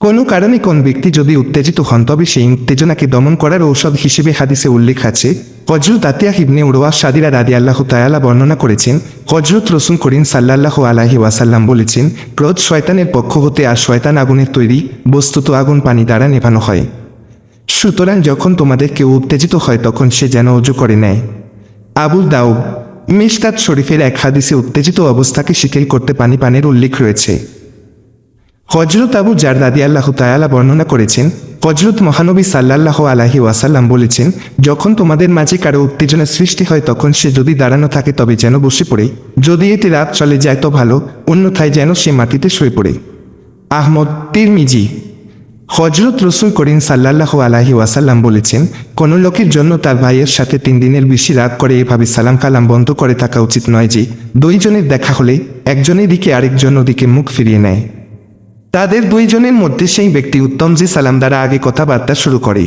কোনো কারণে কোন ব্যক্তি যদি উত্তেজিত হন তবে সেই উত্তেজনাকে দমন করার ঔষধ হিসেবে হাদিসে উল্লেখ আছে। হযরত আতিয়া ইবনে উরওয়া সাদিরা রাদিয়াল্লাহু তাআলা বর্ণনা করেছেন, হযরত রাসূল করিম সাল্লাল্লাহু আলাইহি ওয়াসাল্লাম বলেছেন, ক্রোধ শয়তানের পক্ষ হতে, আর শয়তান আগুনের তৈরি, বস্তুত আগুন পানি দ্বারা নেভানো হয়। সুতরাং যখন তোমাদের কেউ উত্তেজিত হয় তখন সে যেন ওযু করে নেয়। আবু দাউদ মিশকাত শরীফের এক হাদিসে উত্তেজিত অবস্থাকে শিথিল করতে পানি পানের উল্লেখ রয়েছে। হযরত আবু জার রাদিয়াল্লাহু তাআলা বর্ণনা করেছেন, হযরত মহানবী সাল্লাল্লাহু আলাইহি ওয়াসাল্লাম বলেছেন, যখন তোমাদের মাঝে কারো উত্তেজনা সৃষ্টি হয় তখন সে যদি দাঁড়ানো থাকে তবে যেন বসে পড়ে, যদি এতে রাত চলে যায় তো ভালো, অন্যথায় যেন সে মাটিতে শুয়ে পড়ে। আহমদ তিরমিজি। হযরত রাসূল করিম সাল্লাল্লাহু আলাইহি ওয়াসাল্লাম বলেছেন, কোন লোকের জন্য তার ভাইয়ের সাথে 3 দিনের বেশি রাগ করে এভাবে সালাম কালাম বন্ধ করে থাকা উচিত নয় যে, দুইজনের দেখা হলে একজনের দিকে আরেকজন ওদিকে মুখ ফিরিয়ে নেয়। তাদের দুইজনের মধ্যে সেই ব্যক্তি উত্তম যে সালাম দ্বারা আগে কথাবার্তা শুরু করে।